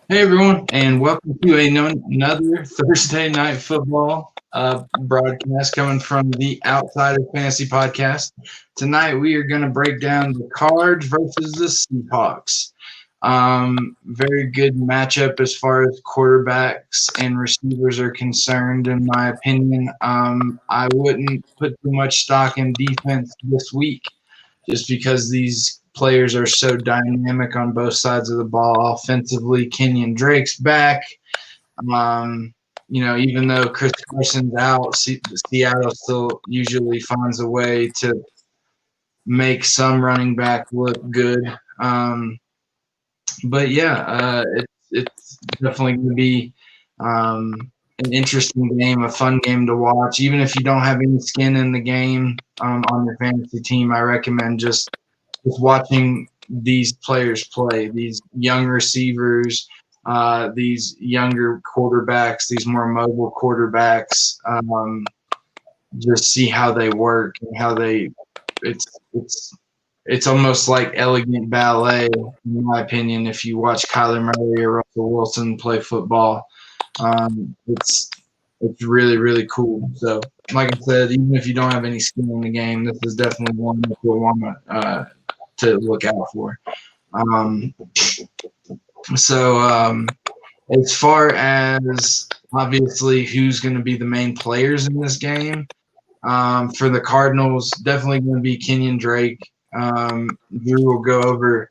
Hey everyone, and welcome to another Thursday night football broadcast coming from the Outside of Fantasy podcast. Tonight we are going to break down the Cards versus the Seahawks. Very good matchup as far as quarterbacks and receivers are concerned, in my opinion. I wouldn't put too much stock in defense this week just because these players are so dynamic on both sides of the ball. Offensively, Kenyon Drake's back. Um, even though Chris Carson's out, Seattle still usually finds a way to make some running back look good. But yeah, it's definitely going to be an interesting game, a fun game to watch. Even if you don't have any skin in the game on your fantasy team, I recommend just watching these players play, these young receivers, these younger quarterbacks, these more mobile quarterbacks. Just see how they work and how they. It's almost like elegant ballet, in my opinion. If you watch Kyler Murray or Russell Wilson play football, it's really really cool. So, like I said, even if you don't have any skin in the game, this is definitely one that you'll want to look out for. Um, so, as far as obviously who's going to be the main players in this game, for the Cardinals, definitely going to be Kenyon Drake. Drew will go over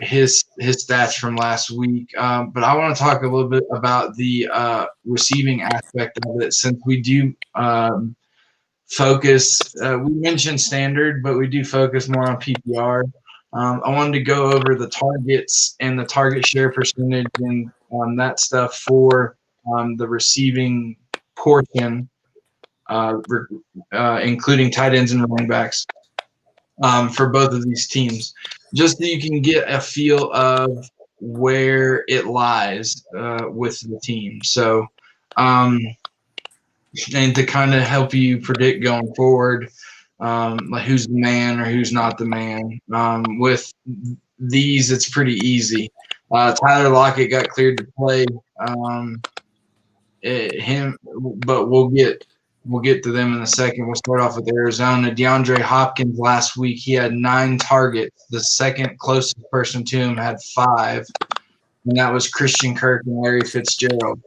his stats from last week, but I want to talk a little bit about the receiving aspect of it, since we do focus. We mentioned standard, but we do focus more on PPR. I wanted to go over the targets and the target share percentage and that stuff for the receiving portion, including tight ends and running backs for both of these teams, just so you can get a feel of where it lies with the team. So, and to kind of help you predict going forward, like who's the man or who's not the man. With these, it's pretty easy. Tyler Lockett got cleared to play. But we'll get to them in a second. We'll start off with Arizona. DeAndre Hopkins last week, he had 9 targets. The second closest person to him had 5, and that was Christian Kirk and Larry Fitzgerald.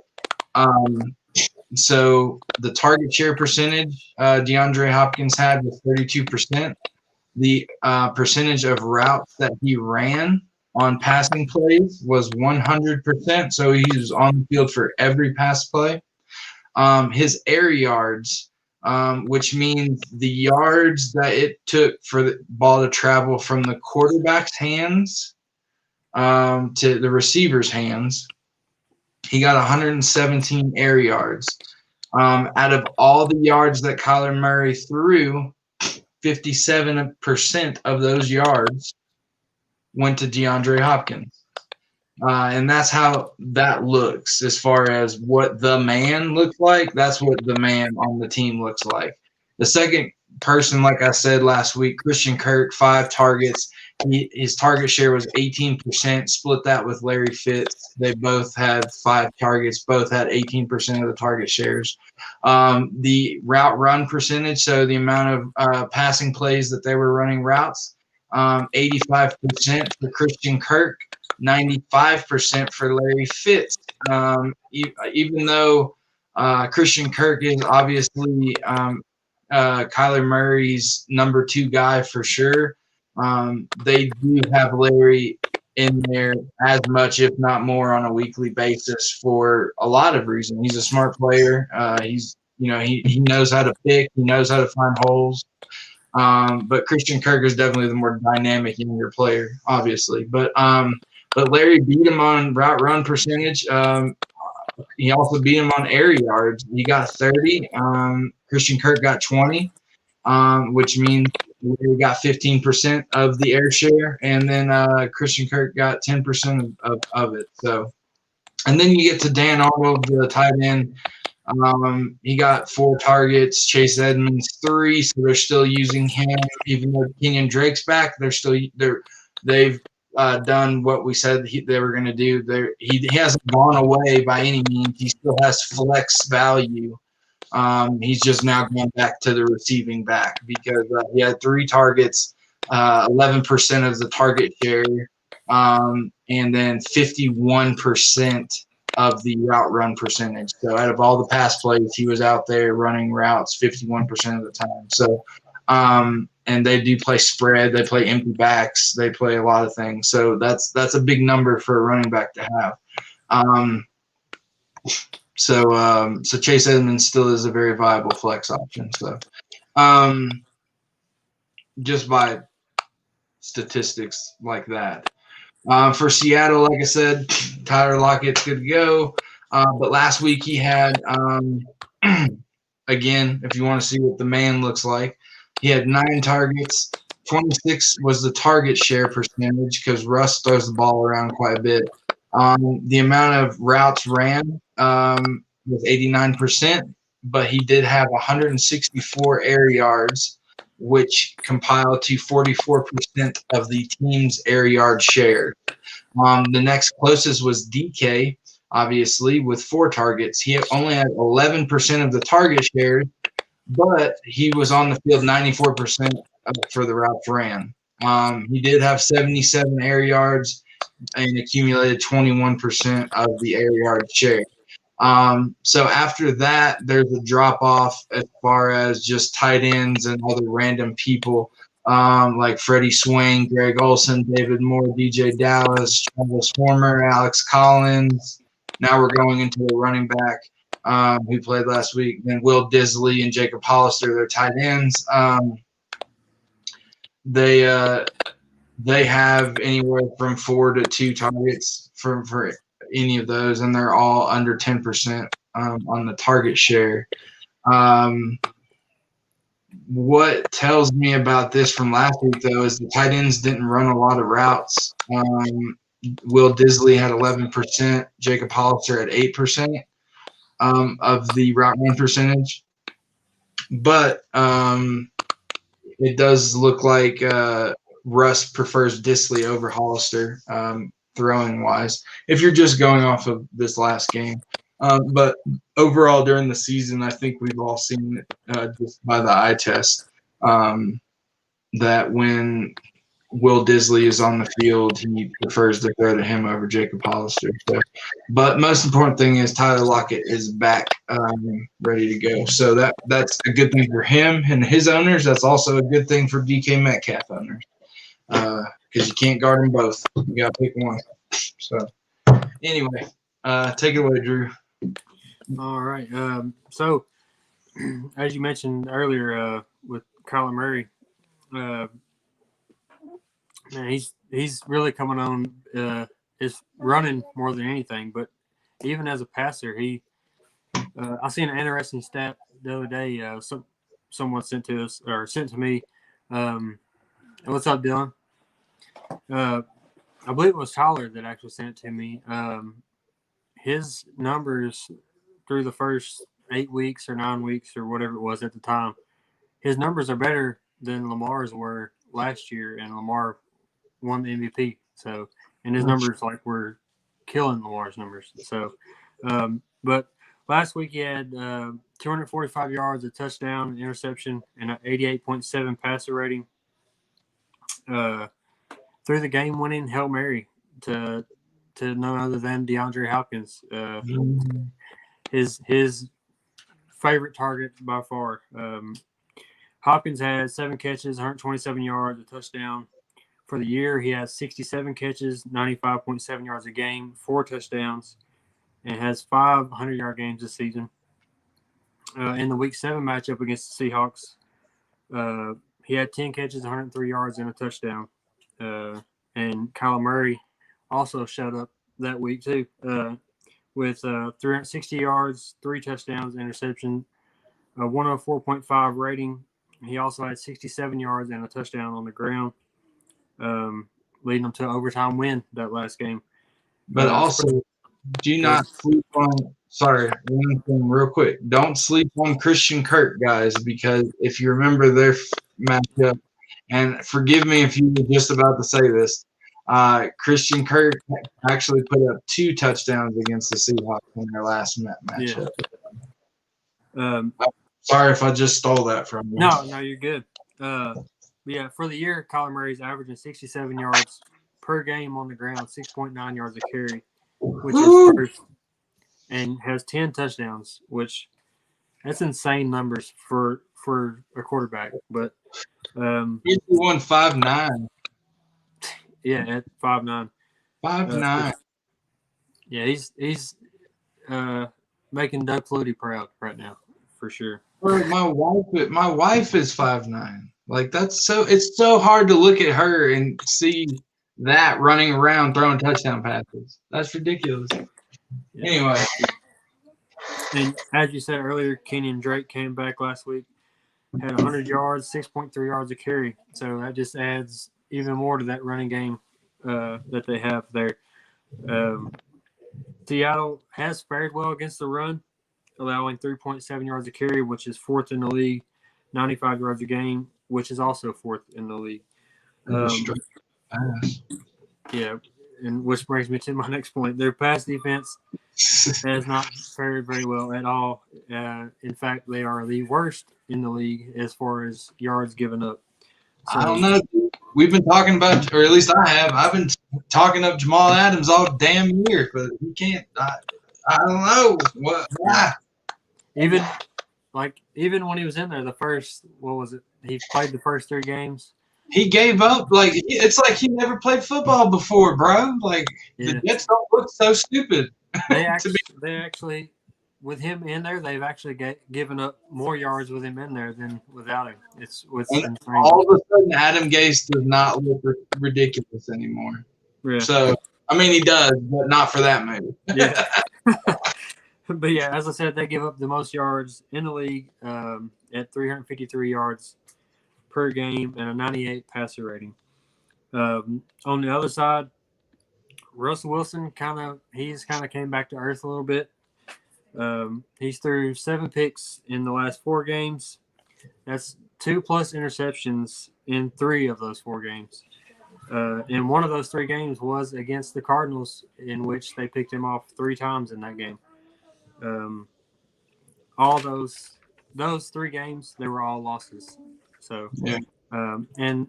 So the target share percentage DeAndre Hopkins had was 32%. The percentage of routes that he ran on passing plays was 100%. So he was on the field for every pass play. His air yards, which means the yards that it took for the ball to travel from the quarterback's hands to the receiver's hands, he got 117 air yards. Out of all the yards that Kyler Murray threw, 57% of those yards went to DeAndre Hopkins. And that's how that looks as far as what the man looks like. That's what the man on the team looks like. The second person, like I said last week, Christian Kirk, 5 targets. His target share was 18%. Split that with Larry Fitz. They both had 5 targets. Both had 18% of the target shares. The route run percentage, so the amount of passing plays that they were running routes, 85% for Christian Kirk, 95% for Larry Fitz. Even though Christian Kirk is obviously Kyler Murray's number 2 guy for sure, they do have Larry in there as much, if not more, on a weekly basis for a lot of reasons. He's a smart player. He knows how to pick. He knows how to find holes. But Christian Kirk is definitely the more dynamic younger player, obviously. But Larry beat him on route run percentage. He also beat him on air yards. He got 30. Christian Kirk got 20, which means Larry got 15% of the air share, and then Christian Kirk got 10% of it. So, and then you get to Dan Arnold, the tight end. He got 4 targets. Chase Edmonds 3, so they're still using him even though Kenyon Drake's back. They've done what we said they were going to do. He hasn't gone away by any means. He still has flex value. He's just now going back to the receiving back because he had 3 targets, 11% of the target share, and then 51% of the route run percentage. So out of all the pass plays, he was out there running routes 51% of the time. So, and they do play spread, they play empty backs, they play a lot of things. So that's a big number for a running back to have. So Chase Edmonds still is a very viable flex option. So, just by statistics like that. For Seattle, like I said, Tyler Lockett's good to go. But last week he had, again, if you want to see what the man looks like, he had 9 targets. 26 was the target share percentage because Russ throws the ball around quite a bit. The amount of routes ran was 89%, but he did have 164 air yards, which compiled to 44% of the team's air yard share. The next closest was DK, obviously, with 4 targets. He only had 11% of the target share, but he was on the field 94% for the routes ran. He did have 77 air yards and accumulated 21% of the air yard share. So after that, there's a drop off as far as just tight ends and other random people like Freddie Swain, Greg Olson, David Moore, DJ Dallas, Travis Former, Alex Collins. Now we're going into the running back who played last week. Then Will Disley and Jacob Hollister, their tight ends. They have anywhere from 4 to 2 targets for any of those, and they're all under 10% on the target share. What tells me about this from last week, though, is the tight ends didn't run a lot of routes. Will Disley had 11%, Jacob Hollister had 8% of the route run percentage. But it does look like Russ prefers Disley over Hollister throwing wise, if you're just going off of this last game. But overall during the season, I think we've all seen it just by the eye test that when Will Disley is on the field, he prefers to throw to him over Jacob Hollister. So, but most important thing is Tyler Lockett is back ready to go. So that's a good thing for him and his owners. That's also a good thing for DK Metcalf owners because you can't guard them both. You got to pick one. So anyway, take it away, Drew. All right. So as you mentioned earlier with Kyler Murray, man, he's really coming on. Is running more than anything, but even as a passer, I seen an interesting stat the other day. Someone sent to me. What's up, Dylan? I believe it was Tyler that actually sent it to me. His numbers through the first 8 weeks or 9 weeks or whatever it was at the time, his numbers are better than Lamar's were last year, and Lamar won the MVP. So, and his numbers were killing Lamar's numbers. So, but last week he had 245 yards, a touchdown, an interception, and an 88.7 passer rating. Through the game-winning Hail Mary to none other than DeAndre Hopkins, his favorite target by far. Hopkins had 7 catches, 127 yards, a touchdown. For the year, he has 67 catches, 95.7 yards a game, 4 touchdowns, and has 5 100-yard games this season. In the Week 7 matchup against the Seahawks, he had 10 catches, 103 yards, and a touchdown. And Kyler Murray also showed up that week too with 360 yards, 3 touchdowns, interception, a 104.5 rating. He also had 67 yards and a touchdown on the ground, leading them to an overtime win that last game. But also, do not sleep on – sorry, one thing real quick. Don't sleep on Christian Kirk, guys, because if you remember their matchup, and forgive me if you were just about to say this, Christian Kirk actually put up 2 touchdowns against the Seahawks in their last matchup. Yeah. Sorry if I just stole that from you. No, you're good. Yeah, for the year, Kyler Murray's averaging 67 yards per game on the ground, 6.9 yards a carry, which is first, and has 10 touchdowns, which that's insane numbers for a quarterback. But He's won 5'9". Yeah, at 5'9". 5'9". Yeah, he's making Doug Flutie proud right now, for sure. My wife is 5'9". Like it's so hard to look at her and see that running around throwing touchdown passes. That's ridiculous. Yeah. Anyway. And as you said earlier, Kenyon Drake came back last week, had 100 yards, 6.3 yards a carry. So that just adds even more to that running game that they have there. Seattle has fared well against the run, allowing 3.7 yards a carry, which is 4th in the league, 95 yards a game, which is also 4th in the league. Yeah, and which brings me to my next point. Their pass defense has not fared very well at all. In fact, they are the worst in the league as far as yards given up. So, I don't know. We've been talking about, or at least I have. I've been talking up Jamal Adams all damn year, but he can't. I don't know what. Even when he was in there, he played the first 3 games. He gave up. Like it's like he never played football before, bro. Like the Jets don't look so stupid. They actually, with him in there, they've actually given up more yards with him in there than without him. It's all of a sudden, Adam Gase does not look ridiculous anymore. Yeah. So I mean, he does, but not for that move. Yeah. But yeah, as I said, they give up the most yards in the league at 353 yards per game and a 98 passer rating. On the other side, Russell Wilson he's came back to earth a little bit. He's threw 7 picks in the last 4 games. That's 2+ interceptions in 3 of those 4 games. And one of those 3 games was against the Cardinals, in which they picked him off 3 times in that game. All those 3 games, they were all losses. So, yeah. And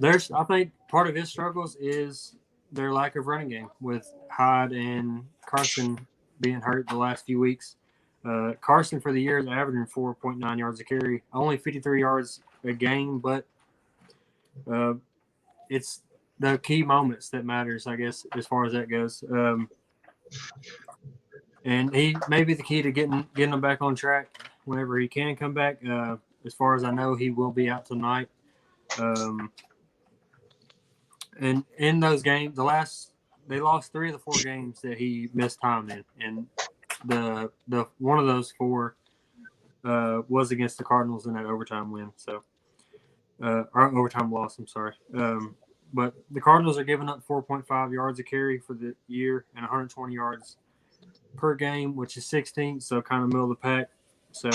I think part of his struggles is their lack of running game, with Hyde and Carson being hurt the last few weeks. Carson for the year is averaging 4.9 yards a carry, only 53 yards a game, but it's the key moments that matters, I guess, as far as that goes. And he may be the key to getting him back on track whenever he can come back. As far as I know, he will be out tonight. And in those games, they lost 3 of the 4 games that he missed time in, and the one of those 4 was against the Cardinals in that overtime win. So, or overtime loss. I'm sorry. But the Cardinals are giving up 4.5 yards a carry for the year and 120 yards per game, which is 16th, so kind of middle of the pack. So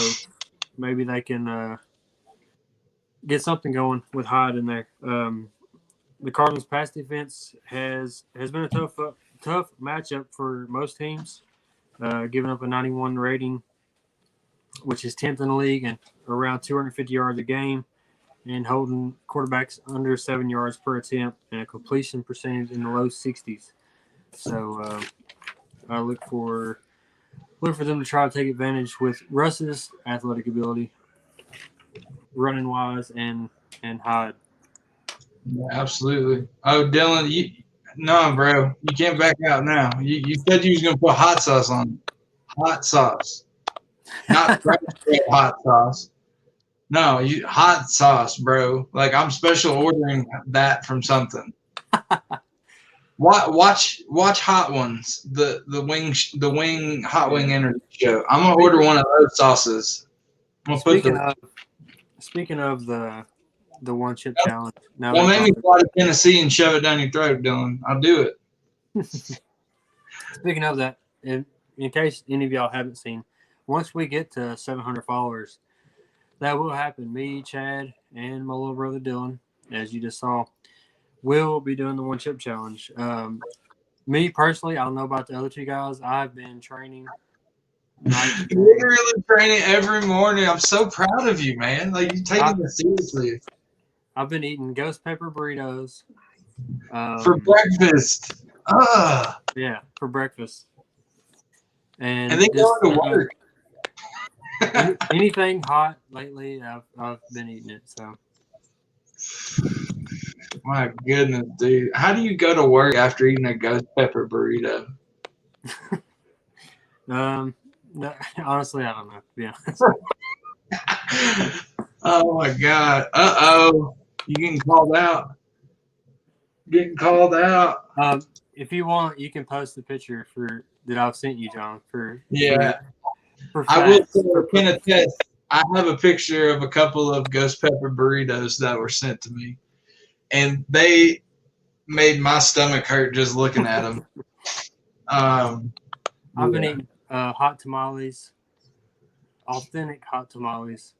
maybe they can get something going with Hyde in there. The Cardinals' pass defense has been a tough matchup for most teams, giving up a 91 rating, which is 10th in the league, and around 250 yards a game, and holding quarterbacks under 7 yards per attempt, and a completion percentage in the low 60s. So I look for them to try to take advantage with Russ's athletic ability, running wise, and Hyde. Yeah, absolutely. Oh, Dylan, no, bro, you can't back out now. You said you was gonna put hot sauce on it. Hot sauce, not hot sauce. No, hot sauce, bro. Like I'm special ordering that from something. Watch Hot Ones, the wing hot wing internet show. I'm gonna order one of those sauces. Speaking of the one chip challenge. Well, maybe fly to Tennessee and shove it down your throat, Dylan. I'll do it. Speaking of that, in case any of y'all haven't seen, once we get to 700 followers, that will happen. Me, Chad, and my little brother Dylan, as you just saw, will be doing the one chip challenge. Me personally, I don't know about the other two guys. I've been training night and day. Literally training every morning. I'm so proud of you, man. Like you taking this seriously. I've been eating ghost pepper burritos For breakfast. Yeah, for breakfast. And then just, going to work. Anything hot lately, I've been eating it. So. My goodness, dude. How do you go to work after eating a ghost pepper burrito? No, honestly, I don't know. To be honest. Oh my God. Uh-oh. You getting called out. Getting called out. If you want, you can post the picture that I've sent you, John. Yeah. For I will facts. say, can attest, I have a picture of a couple of ghost pepper burritos that were sent to me. And they made my stomach hurt just looking at them. I've been eating hot tamales, authentic hot tamales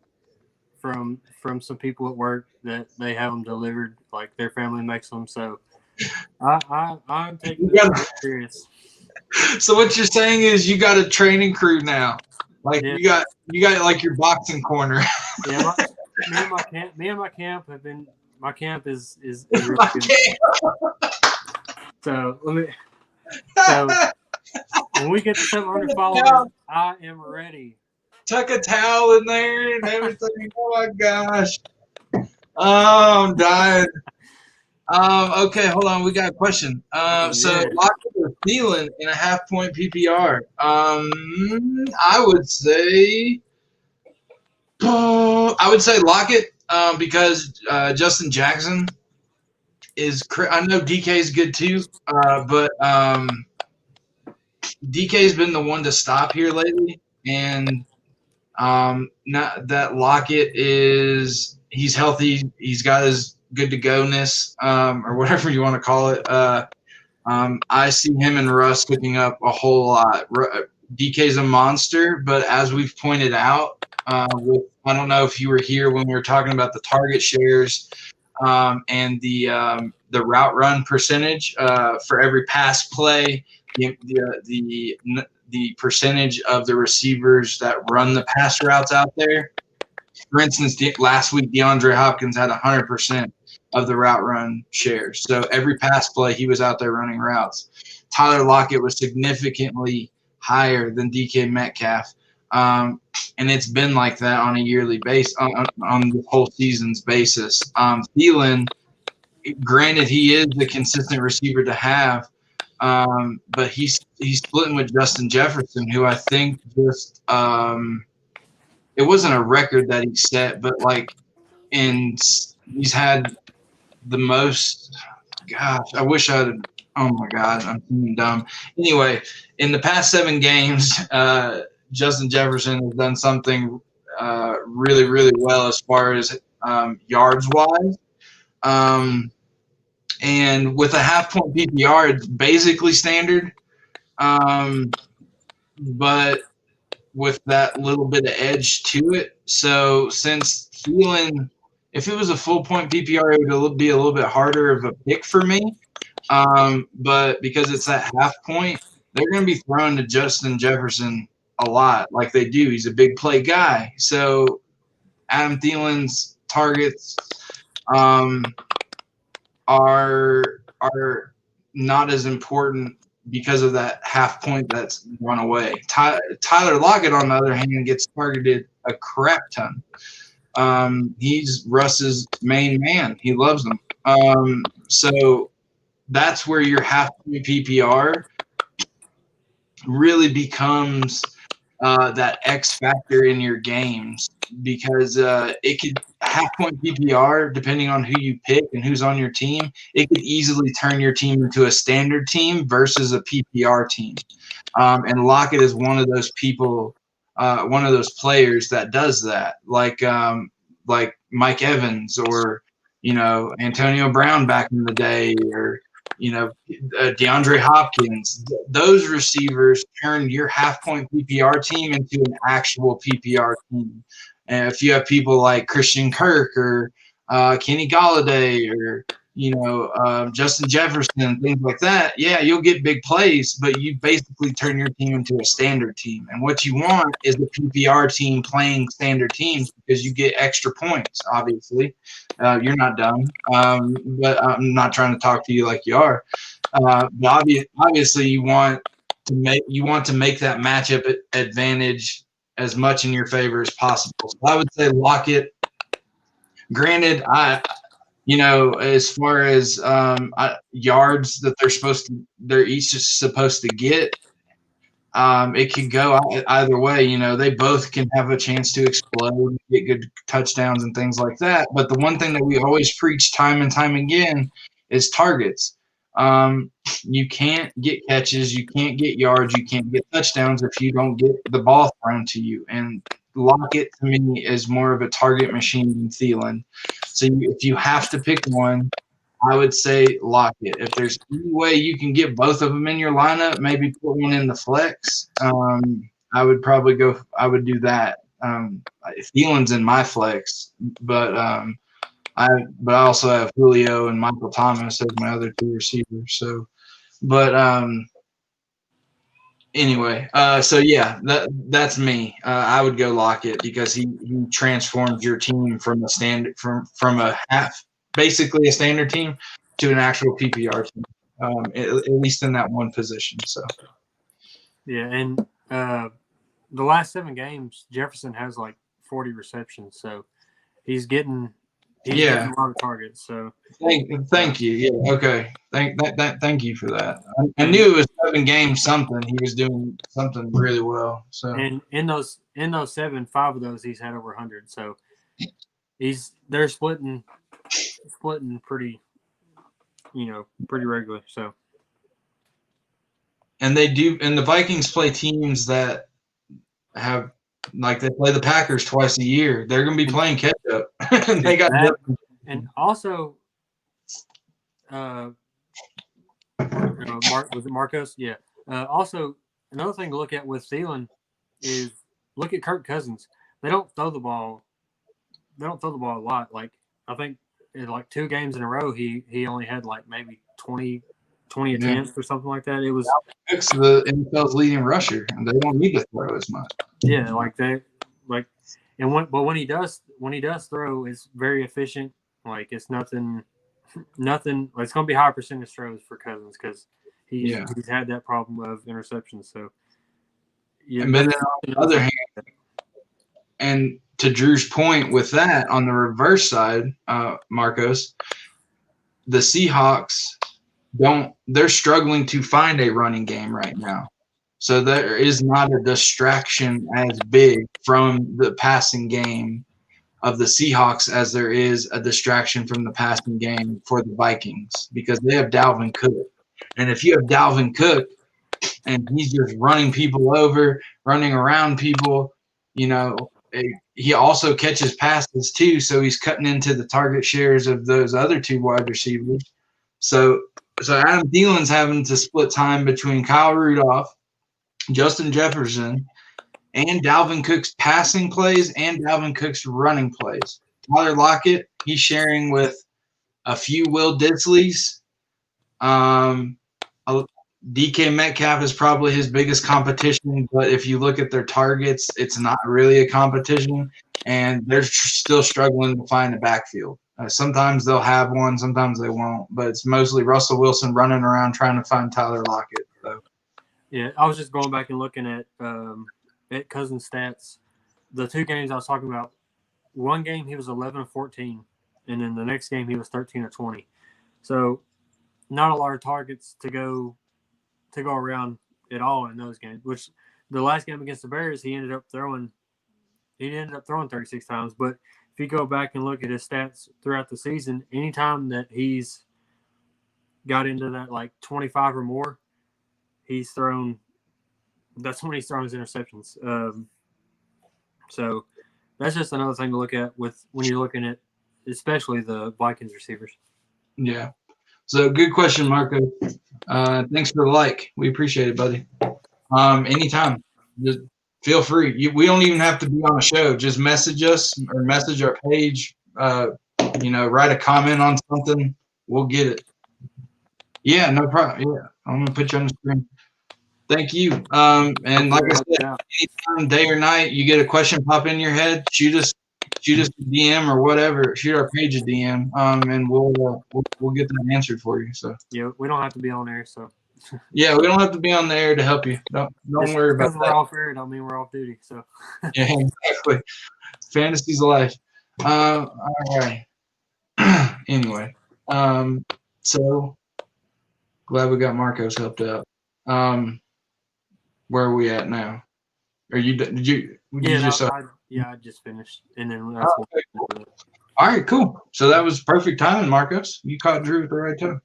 from some people at work that they have them delivered, like their family makes them. So I'm taking this serious. So what you're saying is you got a training crew now. Like you got like your boxing corner. Yeah, me and my camp have been. My camp is really good. So when we get to 700 followers, I am ready. Tuck a towel in there and everything. Oh my gosh. Oh, I'm dying. Okay, hold on. We got a question. So Lockett or Thielen in a half-point PPR? I would say Lockett because Justin Jackson is. I know DK is good too, but DK's been the one to stop here lately, and not that Lockett is. He's healthy. He's got his good to go-ness, or whatever you want to call it. I see him and Russ hooking up a whole lot. DK's a monster, but as we've pointed out, I don't know if you were here when we were talking about the target shares and the route run percentage for every pass play, the percentage of the receivers that run the pass routes out there. For instance, last week DeAndre Hopkins had 100% of the route run shares. So every pass play, he was out there running routes. Tyler Lockett was significantly higher than DK Metcalf. And it's been like that on a yearly basis, on the whole season's basis. Thielen, granted, he is the consistent receiver to have, but he's splitting with Justin Jefferson, who I think just it wasn't a record that he set, but he's had the most. Gosh, I wish I had. Oh my God, I'm feeling dumb. Anyway, in the past 7 games, Justin Jefferson has done something really, really well as far as yards wise. And with a half-point PPR, it's basically standard. But with that little bit of edge to it. So since Thielen, if it was a full-point PPR, it would be a little bit harder of a pick for me. But because it's that half point, they're going to be throwing to Justin Jefferson a lot, like they do. He's a big play guy. So Adam Thielen's targets are not as important because of that half point that's run away. Tyler Lockett, on the other hand, gets targeted a crap ton. He's Russ's main man. He loves him. So that's where your half-point PPR really becomes that X factor in your games, because it could half-point PPR, depending on who you pick and who's on your team, it could easily turn your team into a standard team versus a PPR team. And Lockett is one of those people, one of those players that does that, like Mike Evans or Antonio Brown back in the day, or DeAndre Hopkins. Those receivers turn your half-point PPR team into an actual PPR team. And if you have people like Christian Kirk or Kenny Golladay or Justin Jefferson, things like that, yeah, you'll get big plays, but you basically turn your team into a standard team. And what you want is a PPR team playing standard teams because you get extra points, obviously. You're not dumb, but I'm not trying to talk to you like you are. But obviously, you want to make that matchup advantage as much in your favor as possible. So I would say lock it. Granted, as far as yards that they're each just supposed to get, it could go either way. They both can have a chance to explode, get good touchdowns and things like that. But the one thing that we always preach time and time again is targets. You can't get catches, you can't get yards, you can't get touchdowns if you don't get the ball thrown to you. And Lockett, to me, is more of a target machine than Thielen. So if you have to pick one, I would say Lockett. If there's any way you can get both of them in your lineup, maybe put one in the flex, I would do that. Thielen's in my flex, but I also have Julio and Michael Thomas as my other two receivers. So, but anyway, so yeah, that's me. I would go Lockett because he transforms your team from a standard from a half, basically a standard team, to an actual PPR team, at least in that one position. So yeah, and the last 7 games, Jefferson has like 40 receptions, so he's getting a lot of targets. So thank you. Yeah, okay. Thank you for that. I knew it was 7 games something. He was doing something really well. So and in those 7, 5 of those he's had over 100. So they're splitting pretty regular. So and the Vikings play teams that have. Like they play the Packers twice a year. They're going to be playing catch up. They got that, and also, was it Marcos? Yeah. Also, another thing to look at with Thielen is look at Kirk Cousins. They don't throw the ball. They don't throw the ball a lot. Like I think in like 2 games in a row, he only had like maybe 20 attempts or something like that. It was the NFL's leading rusher, and they don't need to throw as much. Yeah, but when he does throw, it's very efficient. Like it's nothing. It's going to be high percentage throws for Cousins because he's had that problem of interceptions. So yeah. And then on the other hand, and to Drew's point with that, on the reverse side, Marcos, the Seahawks they're struggling to find a running game right now. So there is not a distraction as big from the passing game of the Seahawks as there is a distraction from the passing game for the Vikings because they have Dalvin Cook. And if you have Dalvin Cook and he's just running people over, running around people, he also catches passes too, so he's cutting into the target shares of those other 2 wide receivers. So Adam Thielen's having to split time between Kyle Rudolph, Justin Jefferson, and Dalvin Cook's passing plays and Dalvin Cook's running plays. Tyler Lockett, he's sharing with a few Will Disleys. DK Metcalf is probably his biggest competition, but if you look at their targets, it's not really a competition, and they're still struggling to find a backfield. Sometimes they'll have one, sometimes they won't, but it's mostly Russell Wilson running around trying to find Tyler Lockett. So. Yeah, I was just going back and looking at Cousins' stats. The 2 games I was talking about, one game he was 11 of 14, and then the next game he was 13 of 20. So not a lot of targets to go around at all in those games. Which the last game against the Bears, he ended up throwing 36 times. But if you go back and look at his stats throughout the season, anytime that he's got into that like 25 or more, that's when he's thrown his interceptions. So that's just another thing to look at when you're looking at especially the Vikings receivers. Yeah. So good question, Marco. Thanks for the like. We appreciate it, buddy. Anytime. Just feel free. We don't even have to be on a show. Just message us or message our page. Write a comment on something. We'll get it. Yeah, no problem. Yeah, I'm gonna put you on the screen. Thank you. And like I said, anytime, day or night, you get a question pop in your head, shoot us a DM or whatever. Shoot our page a DM, and we'll get that answered for you. So yeah, we don't have to be on there. So yeah, we don't have to be on the air to help you. Don't worry about that. Because we're off air, don't mean we're off duty. So yeah, exactly. Fantasy's life. All right. Anyway, so glad we got Marcos helped out. Where are we at now? Are you? Did you? I just finished, and then that's okay, cool. All right, cool. So that was perfect timing, Marcos. You caught Drew at the right time.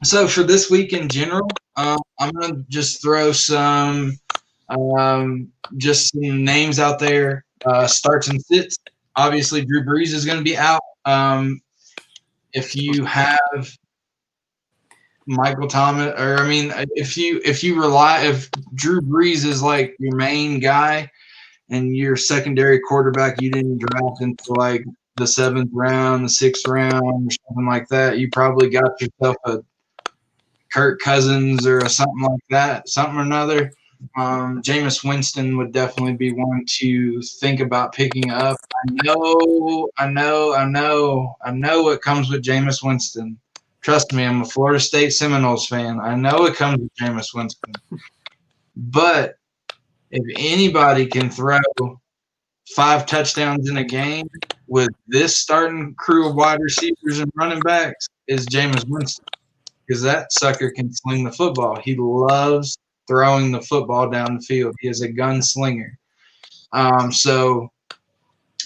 So for this week in general, I'm gonna just throw some names out there. Starts and sits. Obviously, Drew Brees is going to be out. If you have Michael Thomas, or I mean, if Drew Brees is like your main guy, and your secondary quarterback you didn't draft until like the 7th round, the 6th round, or something like that, you probably got yourself a Kirk Cousins or something like that, something or another. Jameis Winston would definitely be one to think about picking up. I know what comes with Jameis Winston. Trust me, I'm a Florida State Seminoles fan. I know it comes with Jameis Winston. But if anybody can throw 5 touchdowns in a game with this starting crew of wide receivers and running backs, is Jameis Winston. Because that sucker can sling the football. He loves throwing the football down the field. He is a gunslinger. So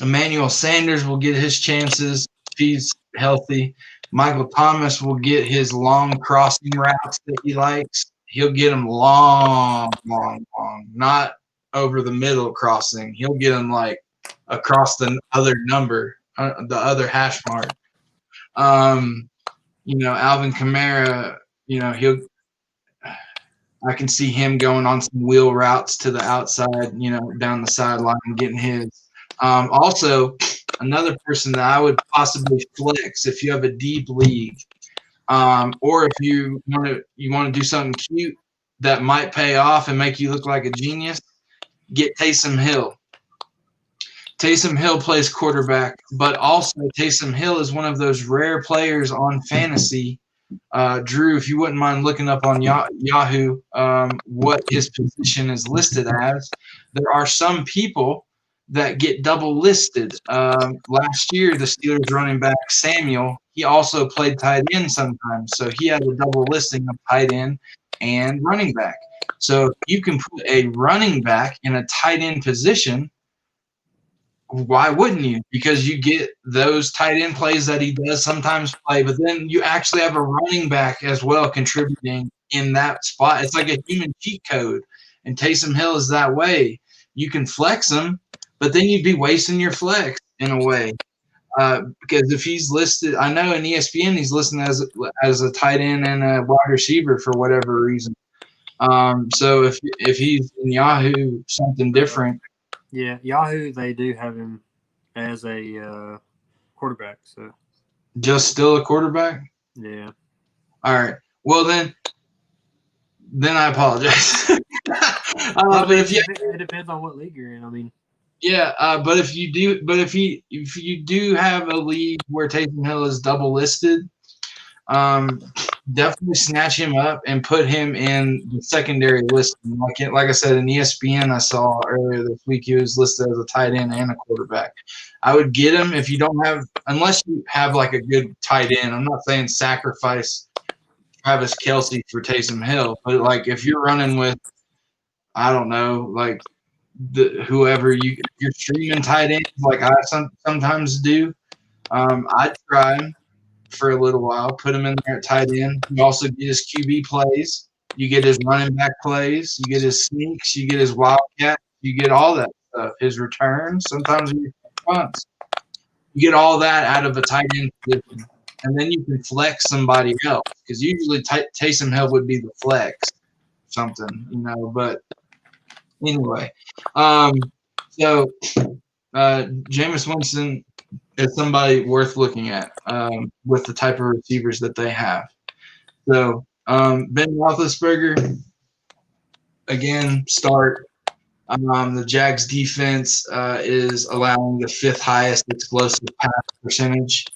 Emmanuel Sanders will get his chances if he's healthy. Michael Thomas will get his long crossing routes that he likes. He'll get them long, not over the middle crossing. He'll get them like across the other number, the other hash mark. Alvin Kamara, I can see him going on some wheel routes to the outside, down the sideline and getting his. Also, another person that I would possibly flex if you have a deep league, or if you want to do something cute that might pay off and make you look like a genius, get Taysom Hill. Taysom Hill plays quarterback, but also Taysom Hill is one of those rare players on fantasy. Drew, if you wouldn't mind looking up on Yahoo what his position is listed as, there are some people that get double listed. Last year, the Steelers running back Samuel, he also played tight end sometimes, so he had a double listing of tight end and running back. So if you can put a running back in a tight end position, why wouldn't you? Because you get those tight end plays that he does sometimes play, but then you actually have a running back as well contributing in that spot. It's like a human cheat code, and Taysom Hill is that way. You can flex him, but then you'd be wasting your flex in a way. Because if he's listed, I know in ESPN he's listed as a tight end and a wide receiver for whatever reason. So if he's in Yahoo something different. Yeah, Yahoo, they do have him as a quarterback. So just still a quarterback? Yeah. All right. Well, then I apologize. It depends on what league you're in. I mean. Yeah, but if you do have a league where Taysom Hill is double listed, definitely snatch him up and put him in the secondary list. Like I said, in ESPN, I saw earlier this week he was listed as a tight end and a quarterback. I would get him if you don't have, unless you have like a good tight end. I'm not saying sacrifice Travis Kelce for Taysom Hill, but like if you're running with, I don't know, like whoever you're streaming tight ends, like I sometimes do, I'd try him for a little while, put him in there at tight end. You also get his QB plays, you get his running back plays, you get his sneaks, you get his wildcat, you get all that stuff. His returns, sometimes he punts. You get all that out of a tight end position, and then you can flex somebody else because usually Taysom Hill would be the flex, something, But anyway, so Jameis Winston, is somebody worth looking at with the type of receivers that they have. So Ben Roethlisberger, again, start. The Jags defense is allowing the 5th highest explosive pass percentage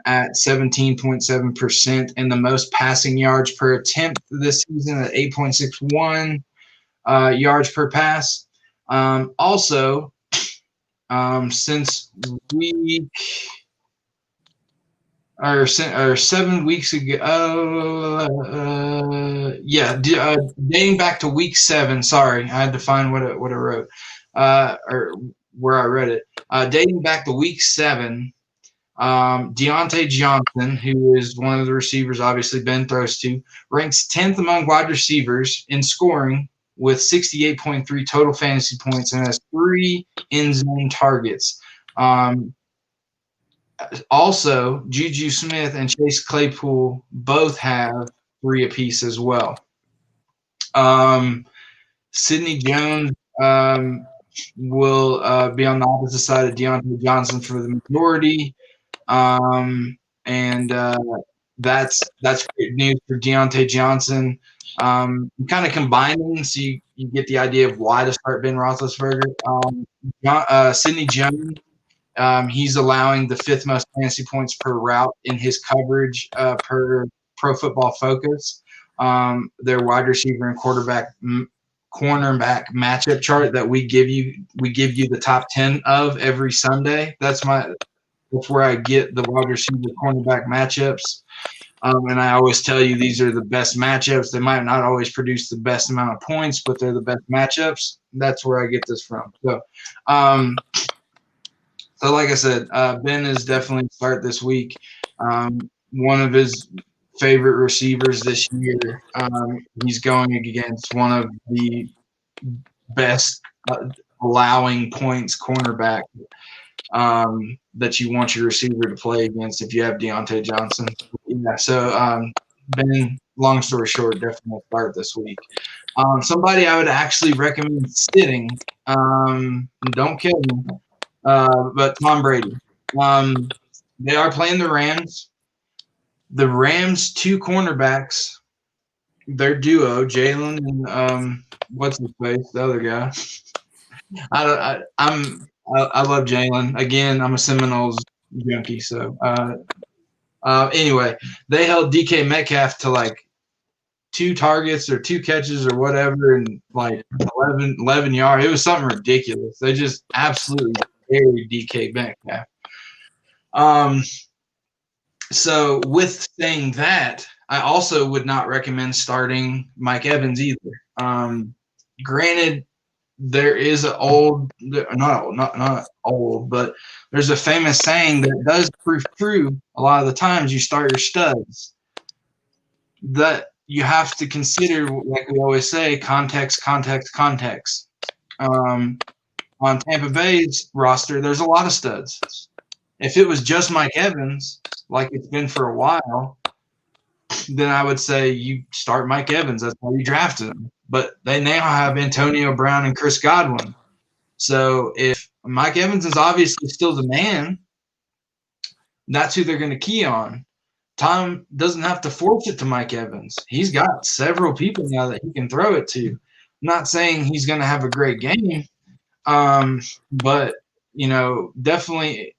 at 17.7% and the most passing yards per attempt this season at 8.61 yards per pass. Also, since week or 7 weeks ago, dating back to week 7. Sorry, I had to find what I wrote or where I read it. Dating back to week 7, Deontay Johnson, who is one of the receivers obviously Ben throws to, ranks 10th among wide receivers in scoring with 68.3 total fantasy points and has 3 in-zone targets. Also, Juju Smith and Chase Claypool both have 3 apiece as well. Sidney Jones will be on the opposite side of Deontay Johnson for the majority. That's great news for Deontay Johnson. Kind of combining so you get the idea of why to start Ben Roethlisberger. Sidney Jones, he's allowing the 5th most fantasy points per route in his coverage per Pro Football Focus. Their wide receiver and cornerback matchup chart that we give you the top 10 of every Sunday. That's where I get the wide receiver cornerback matchups. And I always tell you these are the best matchups. They might not always produce the best amount of points, but they're the best matchups. That's where I get this from. So like I said, Ben is definitely a start this week. One of his favorite receivers this year. He's going against one of the best allowing points cornerback that you want your receiver to play against if you have Deontay Johnson. Yeah, so Ben, long story short, definitely start this week. Somebody I would actually recommend sitting, don't kill me, but Tom Brady. They are playing the Rams. The Rams' 2 cornerbacks, their duo, Jalen and what's his face, the other guy. I love Jalen. Again, I'm a Seminoles junkie. So anyway, they held DK Metcalf to like 2 targets or 2 catches or whatever, and like 11 yards. It was something ridiculous. They just absolutely buried DK Metcalf. So with saying that, I also would not recommend starting Mike Evans either. Granted, there is an old, not old, but there's a famous saying that does prove true a lot of the times. You start your studs. That you have to consider, like we always say, context. On Tampa Bay's roster, there's a lot of studs. If it was just Mike Evans, like it's been for a while, then I would say you start Mike Evans. That's why you drafted him. But they now have Antonio Brown and Chris Godwin. So if Mike Evans is obviously still the man, that's who they're going to key on. Tom doesn't have to force it to Mike Evans. He's got several people now that he can throw it to. I'm not saying he's going to have a great game, but, definitely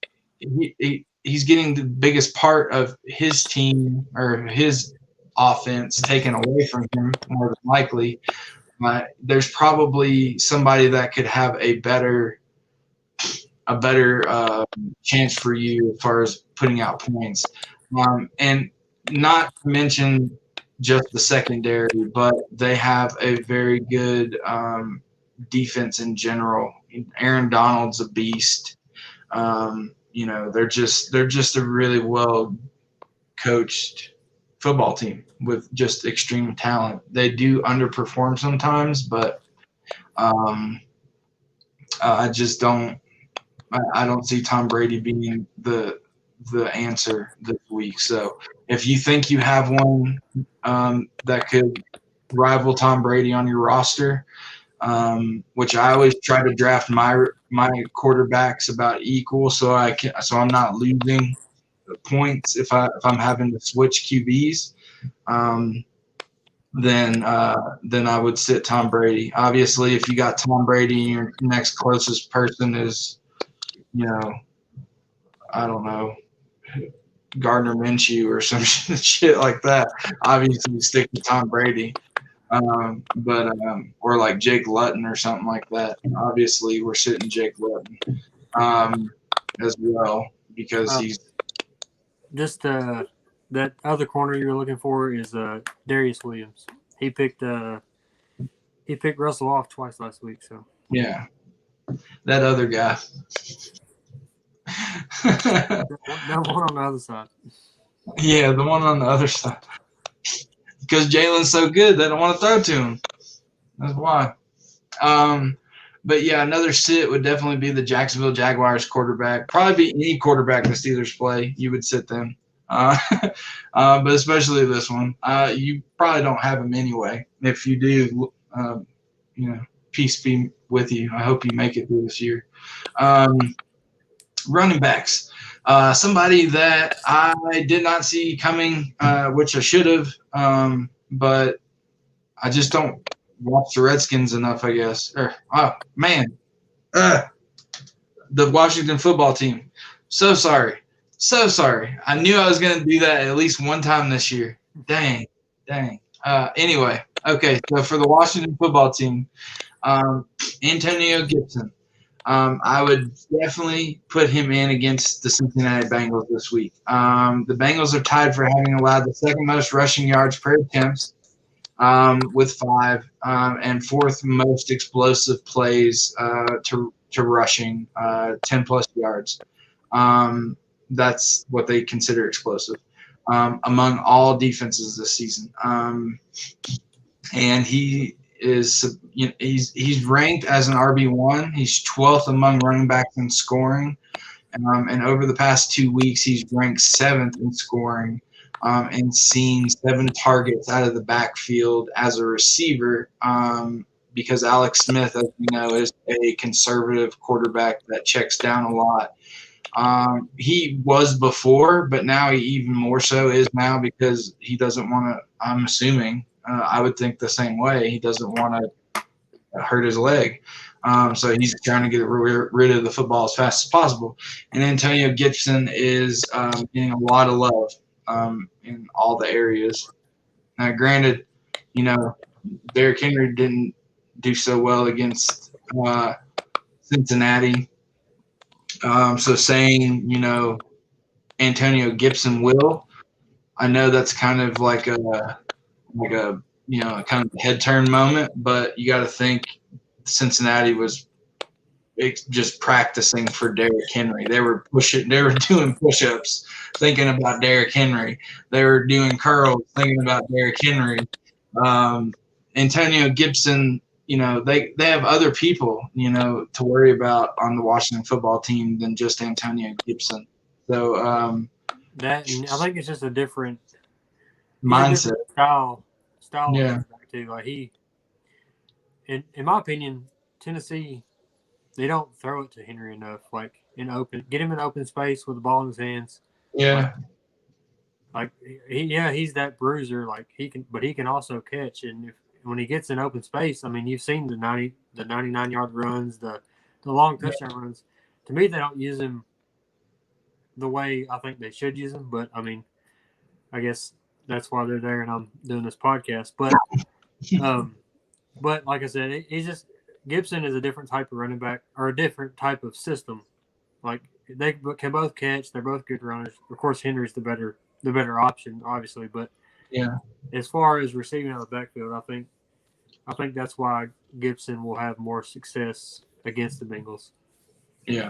he's getting the biggest part of his team or his offense taken away from him more than likely. There's probably somebody that could have a better chance for you as far as putting out points. And not to mention just the secondary, but they have a very good defense in general. Aaron Donald's a beast. They're just a really well coached football team with just extreme talent. They do underperform sometimes, but I just don't. I don't see Tom Brady being the answer this week. So if you think you have one that could rival Tom Brady on your roster, which I always try to draft my my quarterbacks about equal, so I'm not losing points if I'm having to switch QBs. Then I would sit Tom Brady. Obviously, if you got Tom Brady and your next closest person is, I don't know, Gardner Minshew or some shit like that, obviously stick to Tom Brady. Or like Jake Luton or something like that. Obviously, we're sitting Jake Luton as well because he's just that other corner you were looking for is Darius Williams. He picked Russell off twice last week. So yeah, that other guy. No one on the other side. Yeah, the one on the other side. Because Jalen's so good, they don't want to throw to him. That's why. But yeah, another sit would definitely be the Jacksonville Jaguars quarterback. Probably be any quarterback the Steelers play, you would sit them. But especially this one, you probably don't have him anyway. If you do, peace be with you. I hope you make it through this year. Running backs. Somebody that I did not see coming, which I should have, but I just don't watch the Redskins enough, I guess. The Washington football team. So sorry. I knew I was going to do that at least one time this year. Dang. Anyway, okay, so for the Washington football team, Antonio Gibson. I would definitely put him in against the Cincinnati Bengals this week. The Bengals are tied for having allowed the second most rushing yards per attempts with 5, and fourth most explosive plays to rushing, 10-plus yards. That's what they consider explosive among all defenses this season. And he is, he's ranked as an RB1. He's 12th among running backs in scoring. And over the past 2 weeks, he's ranked 7th in scoring and seen 7 targets out of the backfield as a receiver because Alex Smith, as we know, is a conservative quarterback that checks down a lot. He was before, but now he even more so is now because he doesn't want to, I'm assuming, I would think the same way. He doesn't want to hurt his leg. So he's trying to get rid of the football as fast as possible. And Antonio Gibson is getting a lot of love in all the areas. Now, granted, Derrick Henry didn't do so well against Cincinnati. So saying, Antonio Gibson will, I know that's kind of like a kind of a head turn moment, but you got to think Cincinnati was just practicing for Derrick Henry. They were doing push-ups, thinking about Derrick Henry. They were doing curls, thinking about Derrick Henry. Antonio Gibson, they have other people, to worry about on the Washington football team than just Antonio Gibson. So I think it's just a different mindset, style. Yeah. Too. Like in my opinion, Tennessee, they don't throw it to Henry enough. Like get him in open space with the ball in his hands. Yeah. He's that bruiser. Like he can also catch. And when he gets in open space, I mean, you've seen the 99-yard runs, the long touchdown runs. To me, they don't use him the way I think they should use him. But I mean, I guess that's why they're there, and I'm doing this podcast. But but like I said, he's just Gibson is a different type of running back or a different type of system. Like they can both catch, they're both good runners. Of course, Henry's the better option, obviously. But yeah, as far as receiving out of the backfield, I think that's why Gibson will have more success against the Bengals. Yeah.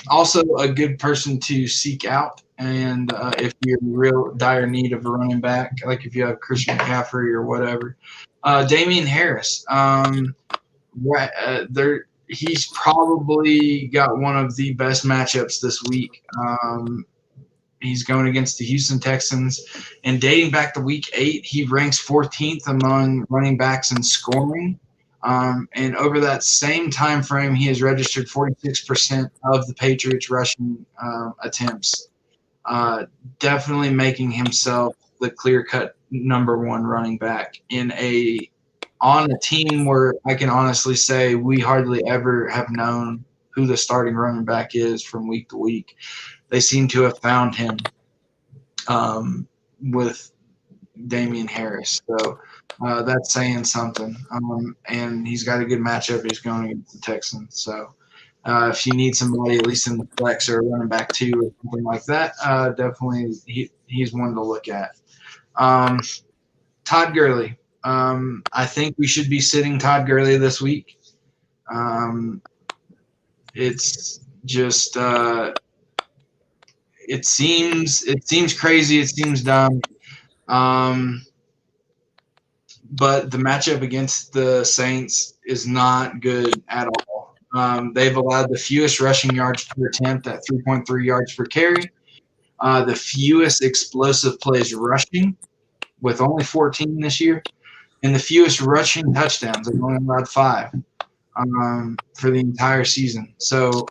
Also, a good person to seek out, and if you're in real dire need of a running back, like if you have Christian McCaffrey or whatever, Damian Harris. He's probably got one of the best matchups this week. He's going against the Houston Texans, and dating back to Week 8, he ranks 14th among running backs in scoring. And over that same time frame, he has registered 46% of the Patriots' rushing attempts, definitely making himself the clear-cut number one running back on a team where I can honestly say we hardly ever have known who the starting running back is from week to week. They seem to have found him with Damian Harris. So that's saying something. And he's got a good matchup. He's going against the Texans. So if you need somebody, at least in the flex or running back two or something like that, definitely he's one to look at. Todd Gurley. I think we should be sitting Todd Gurley this week. It's just it seems crazy. It seems dumb. But the matchup against the Saints is not good at all. They've allowed the fewest rushing yards per attempt at 3.3 yards per carry, the fewest explosive plays rushing with only 14 this year, and the fewest rushing touchdowns. They've only allowed 5 for the entire season. So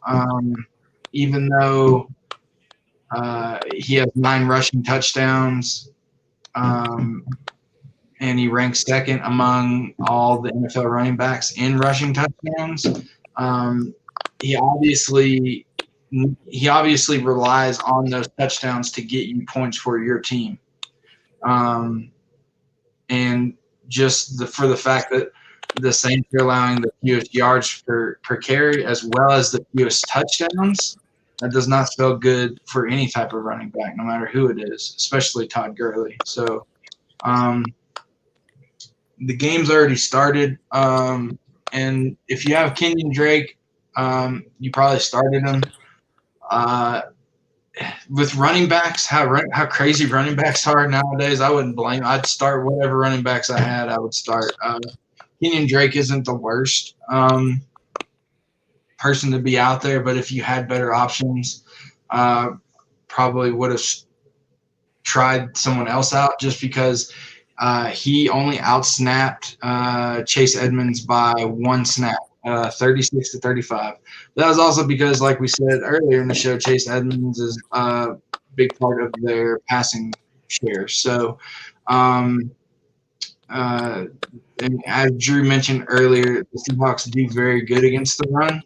even though he has 9 rushing touchdowns, and he ranks second among all the NFL running backs in rushing touchdowns. He obviously relies on those touchdowns to get you points for your team, and just for the fact that the Saints are allowing the fewest yards per carry as well as the fewest touchdowns. That does not spell good for any type of running back, no matter who it is, especially Todd Gurley. So. The game's already started, and if you have Kenyon Drake, you probably started him. With running backs, how crazy running backs are nowadays, I wouldn't blame. I'd start whatever running backs I had. I would start. Kenyon Drake isn't the worst person to be out there, but if you had better options, probably would have tried someone else out just because. He only outsnapped Chase Edmonds by 1 snap, 36 to 35. That was also because, like we said earlier in the show, Chase Edmonds is a big part of their passing share. So, and as Drew mentioned earlier, the Seahawks do very good against the run.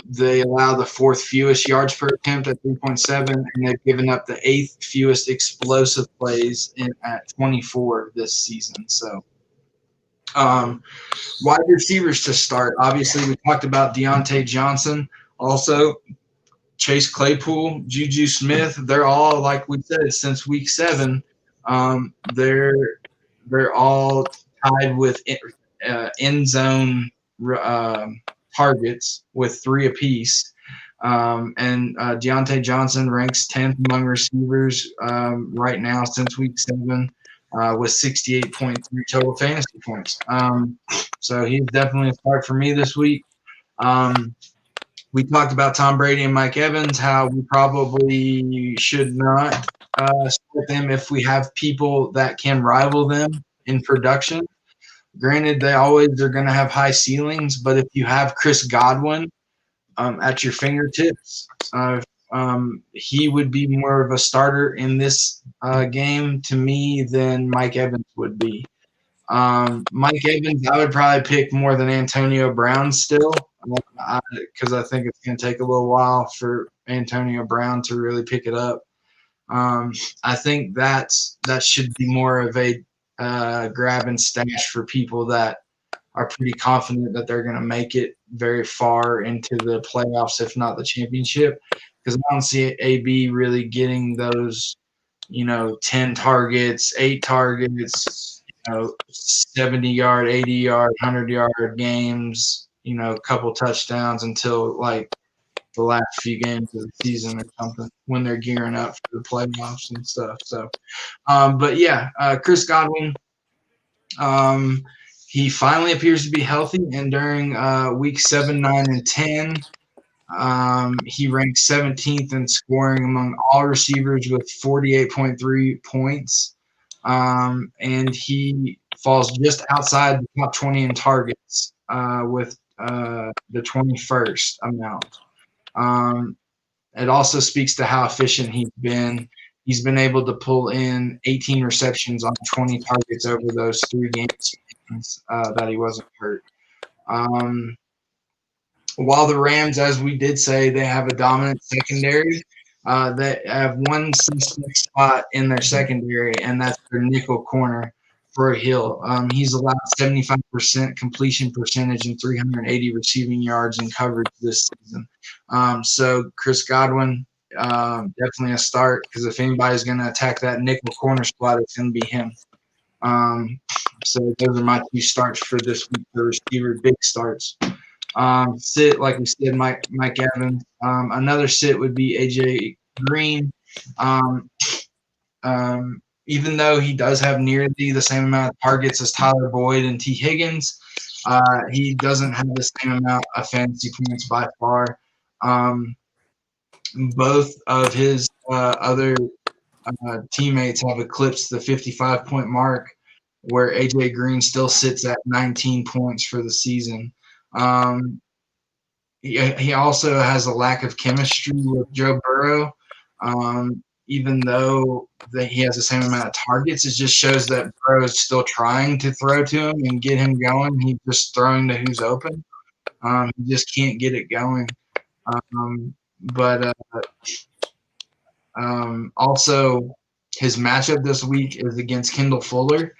They allow the 4th fewest yards per attempt at 3.7, and they've given up the 8th fewest explosive plays at 24 this season. So, wide receivers to start. Obviously, we talked about Deontay Johnson. Also, Chase Claypool, Juju Smith. They're all, like we said, since week 7. They're all tied with end zone targets with 3 apiece. And Deontay Johnson ranks 10th among receivers right now since week 7 with 68.3 total fantasy points. So he's definitely a start for me this week. We talked about Tom Brady and Mike Evans, how we probably should not start them if we have people that can rival them in production. Granted, they always are going to have high ceilings, but if you have Chris Godwin at your fingertips, he would be more of a starter in this game to me than Mike Evans would be. Mike Evans, I would probably pick more than Antonio Brown still, because I think it's going to take a little while for Antonio Brown to really pick it up. I think that should be more of a grab and stash for people that are pretty confident that they're going to make it very far into the playoffs, if not the championship, because I don't see AB really getting those, 10 targets, 8 targets, 70-yard, 80-yard, 100-yard games, a couple touchdowns until like the last few games of the season or something when they're gearing up for the playoffs and stuff. So, but yeah, Chris Godwin, he finally appears to be healthy, and during week 7, 9, and 10, he ranks 17th in scoring among all receivers with 48.3 points. And he falls just outside the top 20 in targets with the 21st amount. It also speaks to how efficient he's been. He's been able to pull in 18 receptions on 20 targets over those 3 games that he wasn't hurt. While the Rams, as we did say, they have a dominant secondary, they have one suspect spot in their secondary, and that's their nickel corner for Hill. He's allowed 75% completion percentage and 380 receiving yards in coverage this season. So Chris Godwin, definitely a start, because if anybody's going to attack that nickel corner spot, it's going to be him. So those are my 2 starts for this week, the receiver big starts. Sit, like we said, Mike Evans. Another sit would be AJ Green. Even though he does have nearly the same amount of targets as Tyler Boyd and T. Higgins, he doesn't have the same amount of fantasy points by far. Both of his other teammates have eclipsed the 55-point mark, where AJ Green still sits at 19 points for the season. He also has a lack of chemistry with Joe Burrow. Even though he has the same amount of targets, it just shows that Burrow is still trying to throw to him and get him going. He's just throwing to who's open. He just can't get it going. Also, his matchup this week is against Kendall Fuller.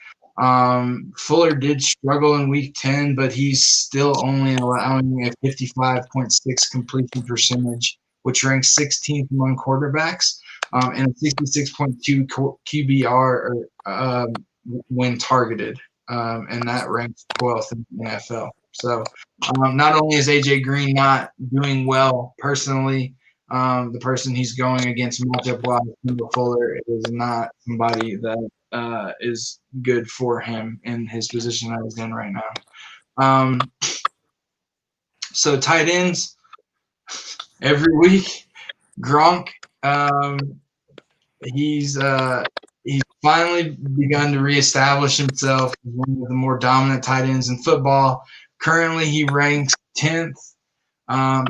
Fuller did struggle in week 10, but he's still only allowing a 55.6 completion percentage, which ranks 16th among quarterbacks, and a 66.2 QBR when targeted, and that ranks 12th in the NFL. So not only is AJ Green not doing well personally, the person he's going against matchup-wise, Kendall Fuller, is not somebody that is good for him in his position that he's in right now. So tight ends every week. Gronk, he's finally begun to reestablish himself as one of the more dominant tight ends in football. Currently, he ranks 10th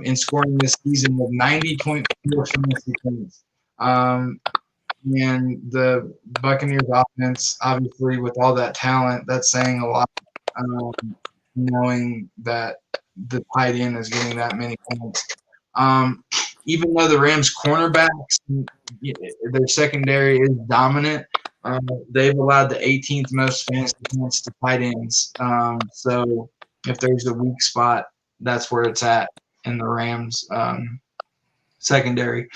in scoring this season with 90.4 fantasy points. And the Buccaneers offense, obviously, with all that talent, that's saying a lot, knowing that the tight end is getting that many points. Even though the Rams' cornerbacks, their secondary is dominant, they've allowed the 18th most fantasy points to tight ends. So if there's a weak spot, that's where it's at in the Rams' secondary.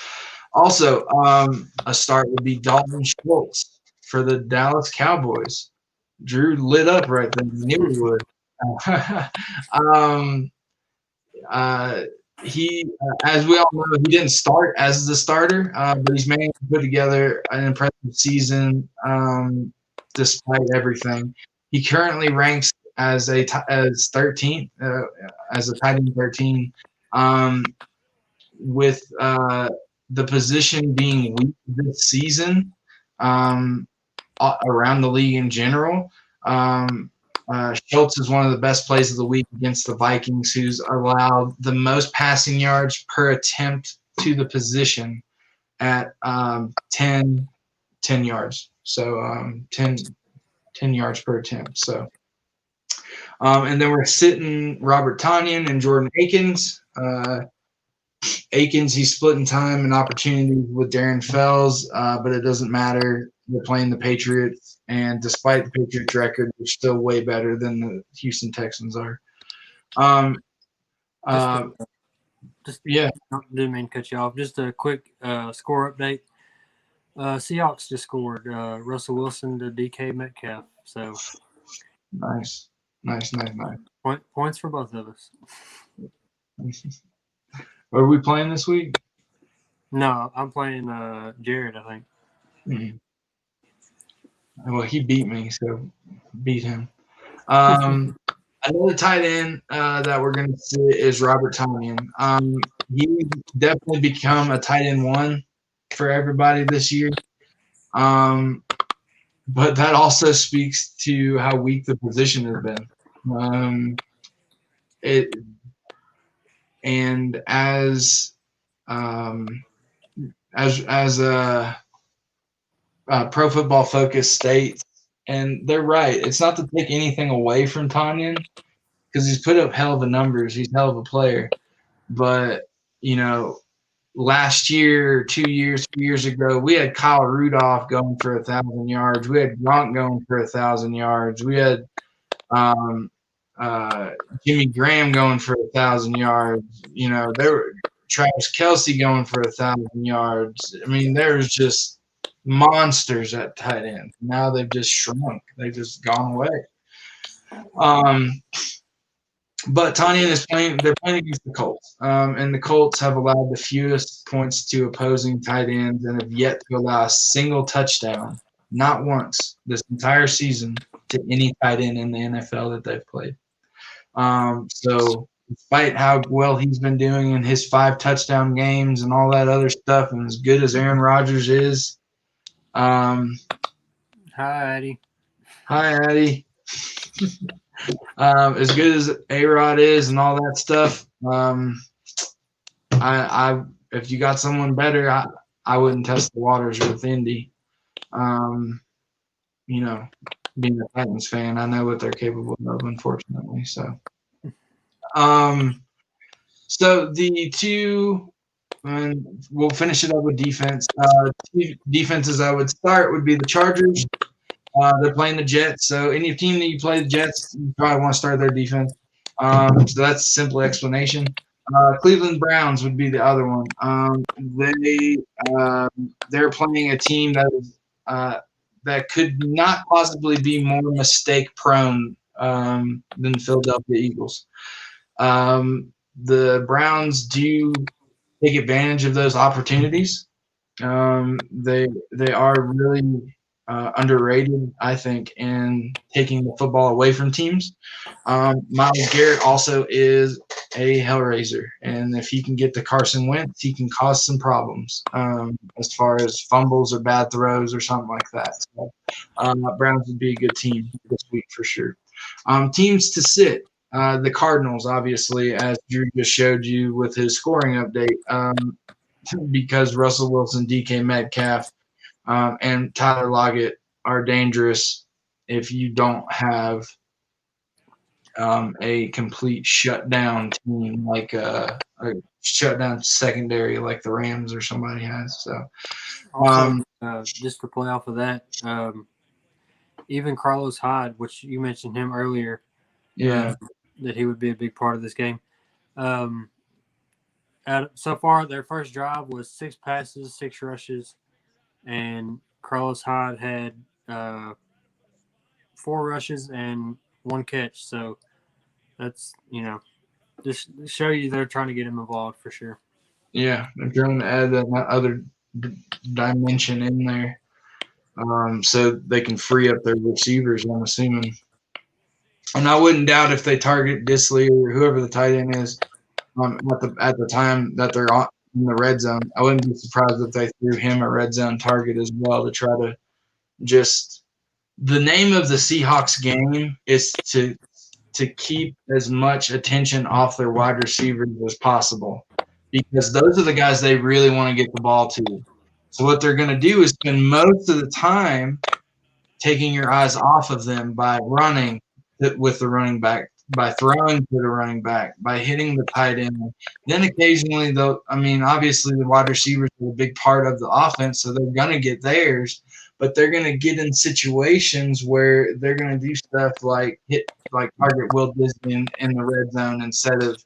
Also, a start would be Dalton Schultz for the Dallas Cowboys. Drew lit up right then. He knew he would. He, as we all know, he didn't start as the starter, but he's managed to put together an impressive season despite everything. He currently ranks as 13th, as a tight end 13, with the position being weak this season around the league in general. Schultz is one of the best plays of the week against the Vikings, who's allowed the most passing yards per attempt to the position at 10 yards. So 10 yards per attempt. So, and then we're sitting Robert Tonyan and Jordan Akins. Akins, he's splitting time and opportunities with Darren Fells, but it doesn't matter. They're playing the Patriots, and despite the Patriots' record, they're still way better than the Houston Texans are. Yeah. Didn't mean to cut you off. Just a quick score update. Seahawks just scored Russell Wilson to DK Metcalf. So nice. Points for both of us. Are we playing this week? No, I'm playing Jared, I think. Mm-hmm. Well, he beat me, so beat him. Another tight end that we're going to see is Robert Tonyan. He's definitely become a tight end 1 for everybody this year. but that also speaks to how weak the position has been. It and um, as Pro Football Focus states, and they're right. It's not to take anything away from Tanyan because he's put up hell of a numbers. He's a hell of a player, but last year, 2 years, 3 years ago, we had Kyle Rudolph going for 1,000 yards. We had Gronk going for 1,000 yards. We had um, uh, Jimmy Graham going for 1,000 yards. There were Travis Kelce going for 1,000 yards. I mean, there's just monsters at tight end. Now they've just shrunk. They've just gone away. But Tanyan is playing. They're playing against the Colts, and the Colts have allowed the fewest points to opposing tight ends and have yet to allow a single touchdown, not once, this entire season to any tight end in the NFL that they've played. So, despite how well he's been doing in his 5 touchdown games and all that other stuff, and as good as Aaron Rodgers is, hi Addie. Hi Addie. As good as A-Rod is and all that stuff, I if you got someone better, I wouldn't test the waters with Indy. Being a Titans fan, I know what they're capable of, unfortunately. So the two, and we'll finish it up with defense. Two defenses I would start would be the Chargers. They're playing the Jets, so any team that you play the Jets, you probably want to start their defense. So that's a simple explanation. Cleveland Browns would be the other one. They're playing a team that could not possibly be more mistake prone than Philadelphia Eagles. The Browns do take advantage of those opportunities. They are really underrated, I think, in taking the football away from teams. Myles Garrett also is a hellraiser, and if he can get to Carson Wentz, he can cause some problems as far as fumbles or bad throws or something like that. So, Browns would be a good team this week for sure. Teams to sit. The Cardinals, obviously, as Drew just showed you with his scoring update, because Russell Wilson, DK Metcalf, and Tyler Lockett are dangerous if you don't have a complete shutdown team, like a shutdown secondary like the Rams or somebody has. So, also, just to play off of that, even Carlos Hyde, which you mentioned him earlier, that he would be a big part of this game. So far, their first drive was 6 passes, 6 rushes, and Carlos Hyde had 4 rushes and 1 catch. So that's, just show you they're trying to get him involved for sure. Yeah, they're trying to add that other dimension in there so they can free up their receivers, I'm assuming. And I wouldn't doubt if they target Disley or whoever the tight end is at the time that they're in the red zone. I wouldn't be surprised if they threw him a red zone target as well to try to just – the name of the Seahawks game is to keep as much attention off their wide receivers as possible because those are the guys they really want to get the ball to. So what they're going to do is spend most of the time taking your eyes off of them by running with the running back, by throwing to the running back, by hitting the tight end. Then occasionally, though, obviously the wide receivers are a big part of the offense, so they're going to get theirs, but they're going to get in situations where they're going to do stuff like target Will Disney in the red zone instead of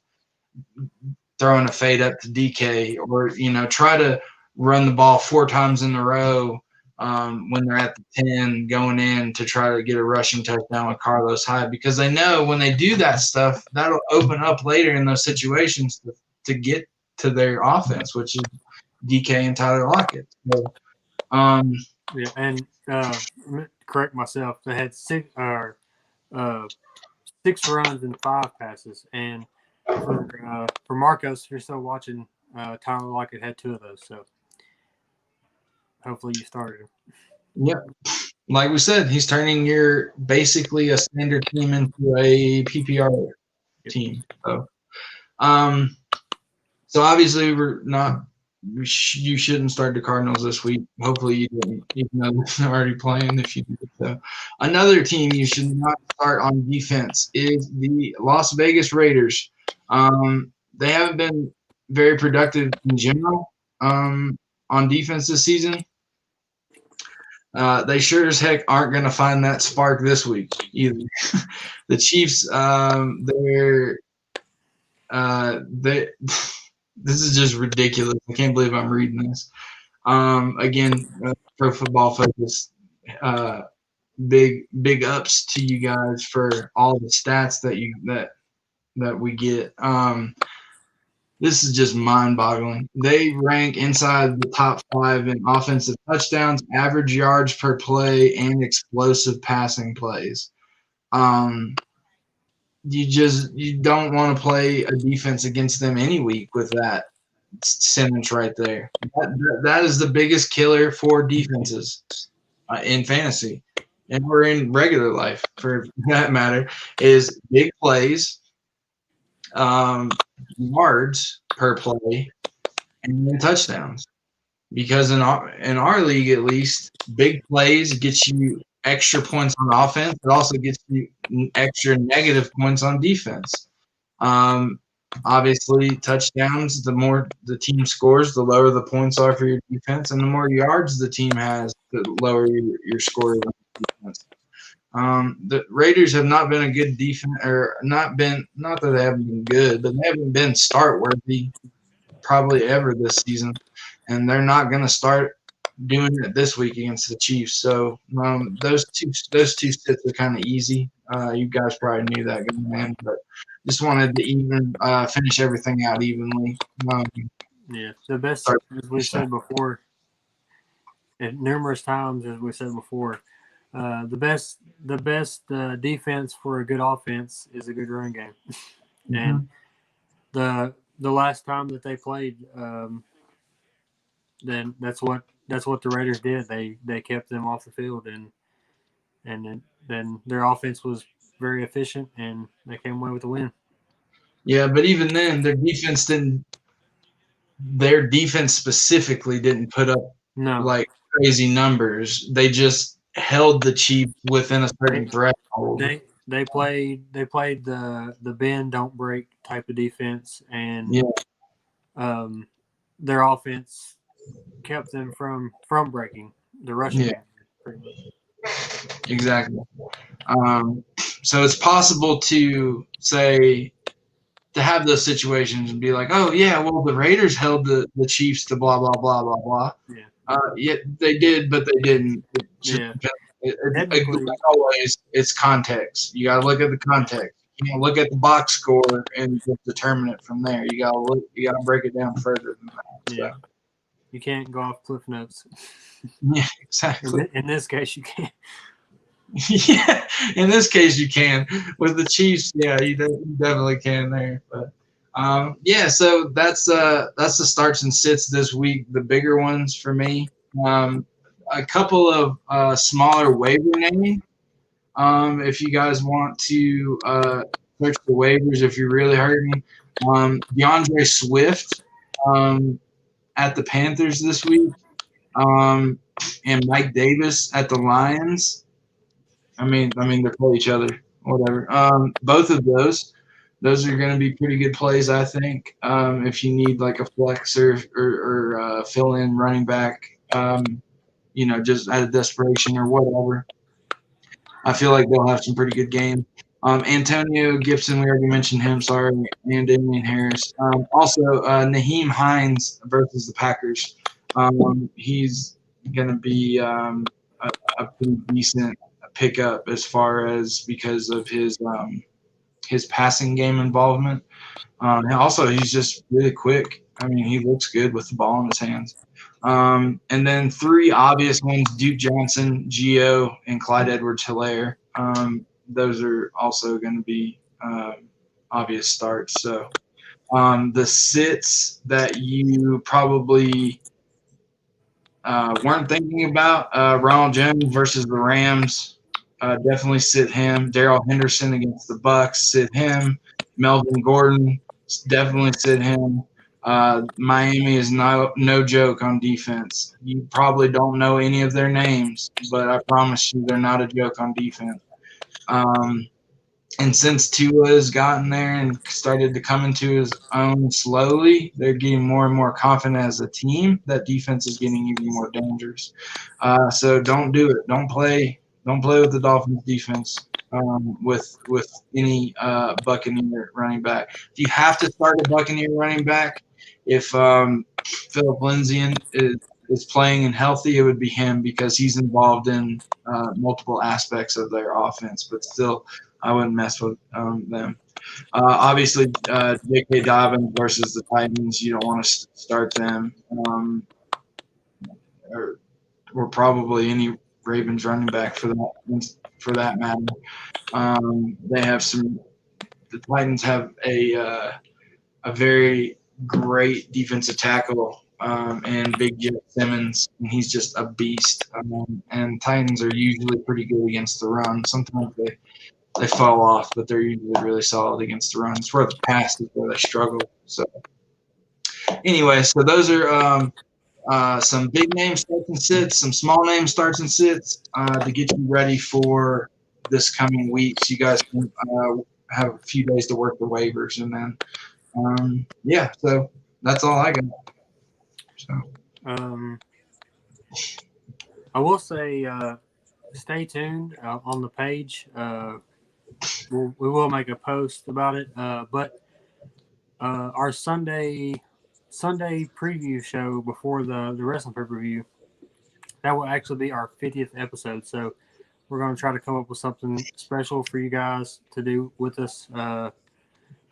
throwing a fade up to DK or, try to run the ball 4 times in a row when they're at the 10 going in to try to get a rushing touchdown with Carlos Hyde because they know when they do that stuff, that'll open up later in those situations to get to their offense, which is DK and Tyler Lockett. So, yeah, and correct myself. They had 6 runs and 5 passes, and for Marcos, if you're still watching, Tyler Lockett had 2 of those. So hopefully you started him. Yep. like we said, he's turning your basically a standard team into a PPR team. Um, so obviously we're not. You shouldn't start the Cardinals this week. Hopefully you didn't, even though they're already playing. If you did so, another team you should not start on defense is the Las Vegas Raiders. They haven't been very productive in general on defense this season. They sure as heck aren't going to find that spark this week either. The Chiefs, they this is just ridiculous. I can't believe I'm reading this. Again, Pro Football Focus. Big ups to you guys for all the stats that we get. This is just mind-boggling. They rank inside the top 5 in offensive touchdowns, average yards per play, and explosive passing plays. You don't want to play a defense against them any week with that sentence right there. That is the biggest killer for defenses in fantasy, and we're in regular life for that matter. Is big plays, yards per play, and then touchdowns. Because in our league, at least, big plays get you extra points on offense. It also gets you extra negative points on defense. Obviously, touchdowns, the more the team scores, the lower the points are for your defense, and the more yards the team has, the lower your score is on defense. The Raiders have not been a good defense, or not that they haven't been good, but they haven't been start worthy probably ever this season, and they're not going to start doing it this week against the Chiefs. So those two sits are kind of easy. You guys probably knew that going in, but just wanted to even finish everything out evenly. Yeah, the best, as we said before, and numerous times, as we said before, the best defense for a good offense is a good run game. And the last time that they played, then that's what the Raiders did. They kept them off the field, and then their offense was very efficient, and they came away with the win. Yeah, but even then, their defense specifically didn't put up like crazy numbers. They just held the Chiefs within a certain threshold. They played the bend don't break type of defense, and their offense kept them from breaking the rushing game, pretty much. Exactly. So it's possible to say, to have those situations and be like, oh yeah, well the Raiders held the Chiefs to blah blah blah blah blah. Yeah, they did, but they didn't. Like always, it's context. You got to look at the context. You can't look at the box score and just determine it from there. You got to break it down further than that. Yeah, so. You can't go off cliff notes. Yeah, exactly. In this case, you can't. Yeah, in this case you can. With the Chiefs, yeah, you definitely can there. But yeah, so that's the starts and sits this week. The bigger ones for me. A couple of smaller waiver names. If you guys want to search the waivers, if you're really hurting, DeAndre Swift at the Panthers this week, and Mike Davis at the Lions. I mean, they play each other, whatever. Both of those are going to be pretty good plays, I think. If you need like a flex or fill-in running back, just out of desperation or whatever, I feel like they'll have some pretty good games. Antonio Gibson, we already mentioned him. Sorry, and Damian Harris. Also, Naheem Hines versus the Packers. He's going to be a pretty decent pickup as far as because of his passing game involvement. And also, he's just really quick. I mean, he looks good with the ball in his hands. And then 3 obvious ones: Duke Johnson, Gio, and Clyde Edwards-Helaire. Those are also going to be obvious starts. So the sits that you probably weren't thinking about, Ronald Jones versus the Rams. Definitely sit him. Darrell Henderson against the Bucks, sit him. Melvin Gordon, definitely sit him. Miami is no joke on defense. You probably don't know any of their names, but I promise you they're not a joke on defense. And since Tua has gotten there and started to come into his own slowly, they're getting more and more confident as a team. That defense is getting even more dangerous. So don't do it. Don't play with the Dolphins defense with any Buccaneer running back. If you have to start a Buccaneer running back, if Philip Lindsay is playing and healthy, it would be him because he's involved in multiple aspects of their offense. But still, I wouldn't mess with them. Obviously, J.K. Dobbins versus the Titans, you don't want to start them. Or probably any Ravens running back for that matter. They have the Titans have a very great defensive tackle and Big Jeff Simmons, and he's just a beast. And Titans are usually pretty good against the run. Sometimes they fall off, but they're usually really solid against the run. It's where the pass is where they struggle. So anyway, so those are some big name starts and sits, some small name starts and sits to get you ready for this coming week. So you guys can have a few days to work the waivers, and then so that's all I got. So I will say stay tuned on the page. We will make a post about it, but our Sunday preview show before the wrestling pay-per-view, that will actually be our 50th episode. So we're going to try to come up with something special for you guys to do with us to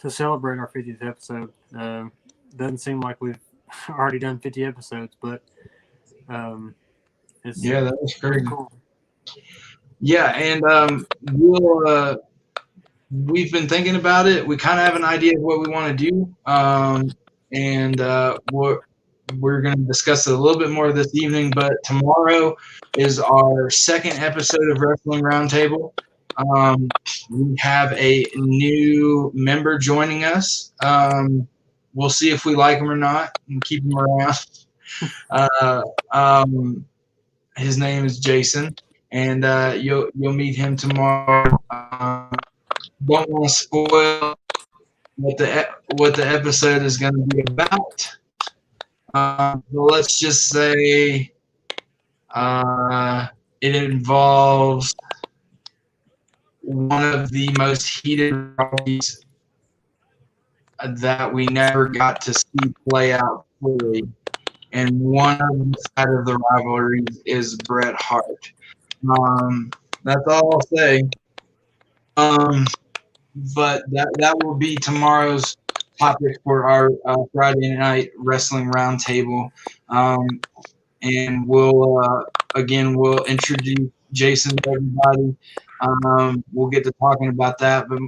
celebrate our 50th episode. Doesn't seem like we've already done 50 episodes, but it's that was pretty crazy. cool. Yeah, and we've been thinking about it. We kind of have an idea of what we want to do, and we're going to discuss it a little bit more this evening. But tomorrow is our second episode of Wrestling Roundtable. We have a new member joining us. We'll see if we like him or not and keep him around. His name is Jason, and you'll meet him tomorrow. Don't want to spoil what the episode is going to be about. But let's just say it involves one of the most heated rivalries that we never got to see play out fully. And one of the side of the rivalry is Bret Hart. That's all I'll say. But that will be tomorrow's topic for our Friday night wrestling roundtable. And we'll introduce Jason to everybody. We'll get to talking about that, but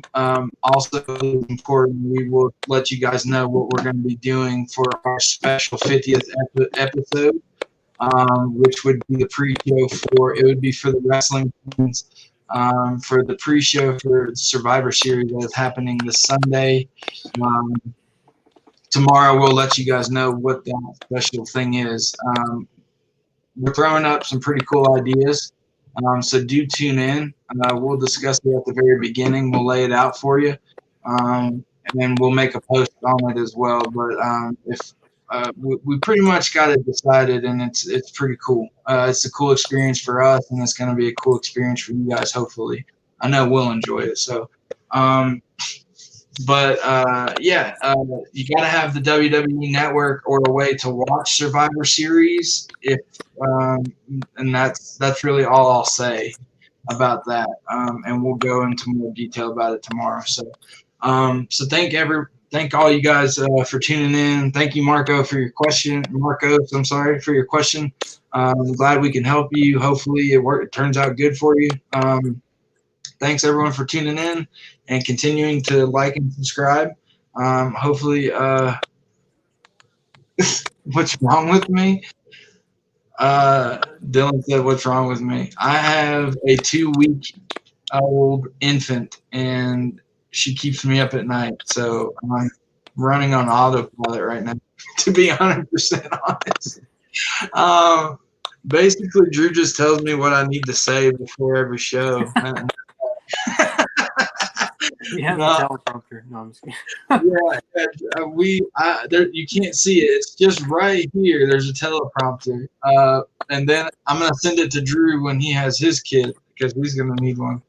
also important, we will let you guys know what we're going to be doing for our special 50th episode, which would be the pre-show for the wrestling fans, for the pre-show for the Survivor Series that is happening this Sunday. Tomorrow we'll let you guys know what that special thing is. We're throwing up some pretty cool ideas. So do tune in. We'll discuss it at the very beginning. We'll lay it out for you, and then we'll make a post on it as well. But we pretty much got it decided, and it's pretty cool. It's a cool experience for us, and it's going to be a cool experience for you guys. Hopefully, I know we'll enjoy it. So, you got to have the WWE Network or a way to watch Survivor Series. And that's really all I'll say about that. And we'll go into more detail about it tomorrow. So thank all you guys for tuning in. Thank you, Marcos, for your question. I'm glad we can help you. Hopefully it turns out good for you. Thanks everyone for tuning in and continuing to like and subscribe. Hopefully, what's wrong with me? Dylan said, "What's wrong with me? I have a 2-week-old infant, and she keeps me up at night. So I'm running on autopilot right now, to be 100% honest. Basically, Drew just tells me what I need to say before every show. You have a teleprompter. No, I'm just kidding. You can't see it. It's just right here. There's a teleprompter, and then I'm gonna send it to Drew when he has his kid because he's gonna need one.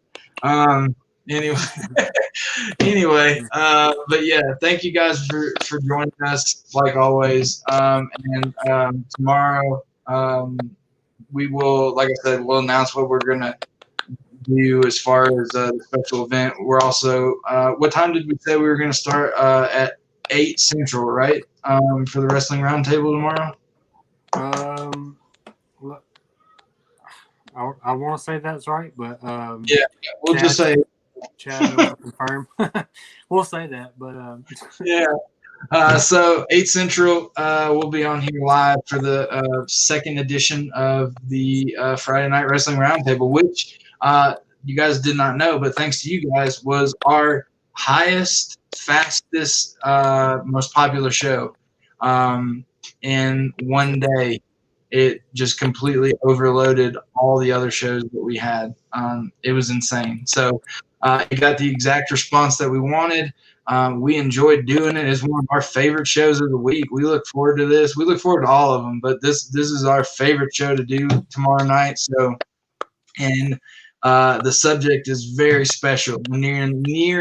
Anyway, but yeah, thank you guys for joining us like always. And tomorrow, we will, like I said, we'll announce what we're gonna do as far as the special event. We're also, what time did we say we were gonna start? At 8 Central, right? For the wrestling roundtable tomorrow. I want to say that's right, but yeah, we'll just say. Chad will confirm. We'll say that, but yeah. So 8 Central, we'll be on here live for the second edition of the Friday Night Wrestling Roundtable, which you guys did not know, but thanks to you guys, was our highest, fastest, most popular show in one day. It just completely overloaded all the other shows that we had. It was insane. So it got the exact response that we wanted. We enjoyed doing it. It's one of our favorite shows of the week. We look forward to this. We look forward to all of them, but this is our favorite show to do tomorrow night. So, and the subject is very special, near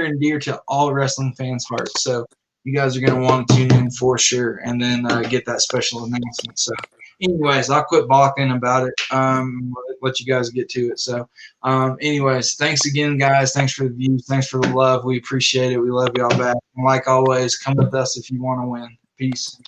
and dear to all wrestling fans' hearts. So you guys are going to want to tune in for sure, and then get that special announcement. So anyways, I'll quit balking about it. Let you guys get to it. So anyways, thanks again, guys. Thanks for the views. Thanks for the love. We appreciate it. We love y'all back. And like always, come with us if you want to win. Peace.